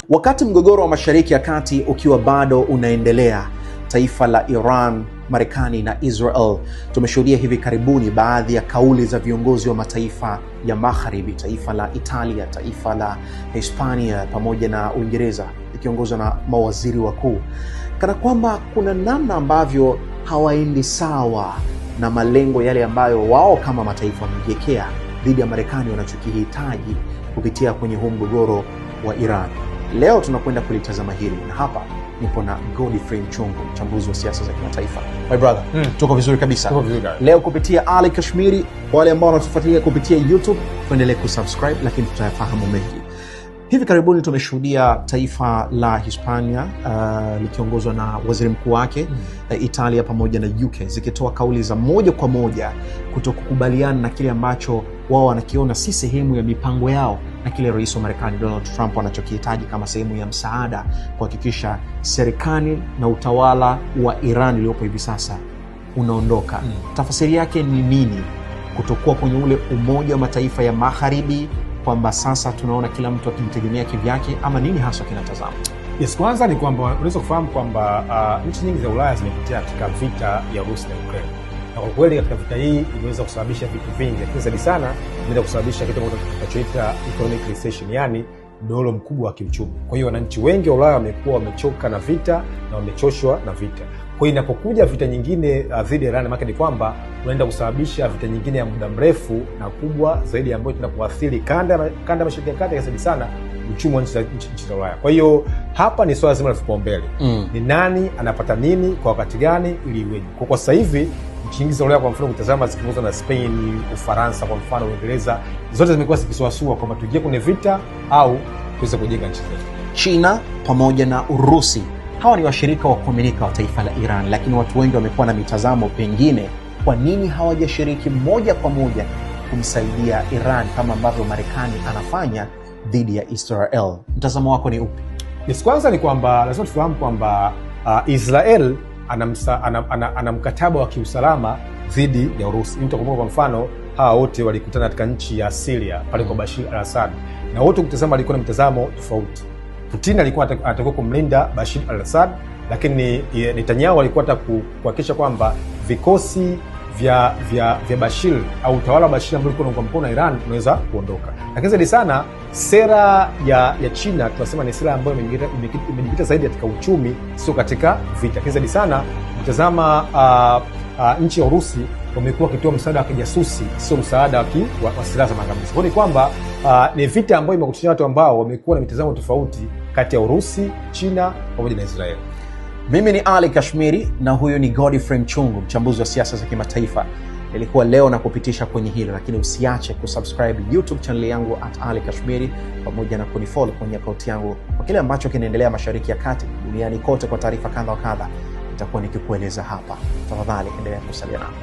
Wakati mgogoro wa Mashariki ya Kati ukiwa bado unaendelea, taifa la Iran, Marekani na Israel, tumeshuhudia hivi karibuni baadhi ya kauli za viongozi wa mataifa ya Magharibi, taifa la Italia, taifa la Hispania pamoja na Uingereza ikiongozwa na mawaziri wakuu, kana kwamba kuna namna ambavyo hawaendi sawa na malengo yale ambayo wao kama mataifa wamejiwekea dhidi ya Marekani wanachokihitaji kupitia kwenye huu mgogoro wa Iran. Leo tunakwenda kulitazama hili, na hapa nipo na Godfrey Mchungu, mchambuzi wa siasa za kimataifa. My brother, tuko vizuri kabisa. Leo kupitia Ali Kashmiri, wale ambao wanatufuatilia kupitia YouTube, tuendelee kusubscribe, lakini tutayafahamu mengi. Hivi karibuni tumeshuhudia taifa la Hispania likiongozwa na waziri mkuu wake, Italia pamoja na UK zikitoa kauli za moja kwa moja kutokukubaliana na kile ambacho wao wanakiona si sehemu ya mipango yao na kile rais wa Marekani Donald Trump anachokihitaji kama sehemu ya msaada kuhakikisha serikali na utawala wa Iran iliyopo hivi sasa unaondoka. Tafsiri yake ni nini kutokuwa kwenye ule umoja wa mataifa ya Magharibi, kwamba sasa tunaona kila mtu akijitegemea kivyake, ama nini hasa kinatazama? Yes, kwanza ni kwamba unaweza kufahamu kwamba nchi nyingi za Ulaya zimepitia katika vita ya Urusi na Ukraine. Na kwa kweli katika vita hii imeweza kusababisha vitu vingi, lakini zaidi sana imeweza kusababisha kitu ambacho tunachoita economic recession, yani mdororo mkubwa wa kiuchumi. Kwa hiyo wananchi wengi wa Ulaya wamekuwa wamechoka na vita na wamechoshwa na vita. Kwa hiyo inapokuja vita nyingine dhidi ya Iran, maana ni kwamba unaenda kusababisha vita nyingine ya muda mrefu na kubwa zaidi ambayo tunakuathiri kanda Mashariki ya Kati, zaidi sana uchumi wa nchi za Ulaya. Kwa hiyo hapa ni swala zima la vipaumbele. Ni nani anapata nini kwa wakati gani ili iweje. Kwa sasa hivi nchi nyingi za Ulaya, kwa mfano kutazama zikiongozwa na Spain, Ufaransa kwa mfano, Uingereza, zote zimekuwa zikisuasua kwamba tujie kwenye vita au tuweze kujenga nchi zetu. China pamoja na Urusi, hawa ni washirika wa kuaminika wa taifa la Iran, lakini watu wengi wamekuwa na mitazamo pengine kwa nini hawajashiriki moja kwa moja kumsaidia Iran kama ambavyo Marekani anafanya dhidi ya Israel. Mtazamo wako ni upi? Yes, kwanza ni kwamba lazima tufahamu kwamba Israel ana mkataba wa kiusalama dhidi ya Urusi. Mtakumbuka kwa mfano hawa wote walikutana katika nchi ya Syria pale kwa Bashir al-Assad, na wote kutazama alikuwa na mtazamo tofauti. Putin alikuwa anatakiwa kumlinda Bashir al-Assad, lakini Netanyahu alikuwa anataka kuhakikisha kwamba vikosi vya Bashir au utawala wa Bashir ambao ulikuwa unaungwa mkono na Iran unaweza kuondoka. Lakini zaidi sana sera ya China tunasema ni sera ambayo imejikita zaidi katika uchumi, sio katika vita. Lakini zaidi sana mtazama nchi ya Urusi wamekuwa wakitoa msaada wa kijasusi, sio msaada wa silaha za maangamizi. Kwa hiyo ni kwamba ni vita ambayo imekutanisha watu ambao wamekuwa na mitazamo tofauti kati ya Urusi, China pamoja na Israeli. Mimi ni Ali Kashmiri na huyu ni Godfrey Mchungu, mchambuzi wa siasa za kimataifa. Nilikuwa leo na kupitisha kwenye hilo, lakini usiache kusubscribe YouTube channel yangu @Ali Kashmiri pamoja na kunifollow kwenye akaunti yangu kwa kile ambacho kinaendelea Mashariki ya Kati, duniani kote, kwa taarifa kadha wa kadha nitakuwa nikikueleza hapa. Tafadhali endelea kusalia nami.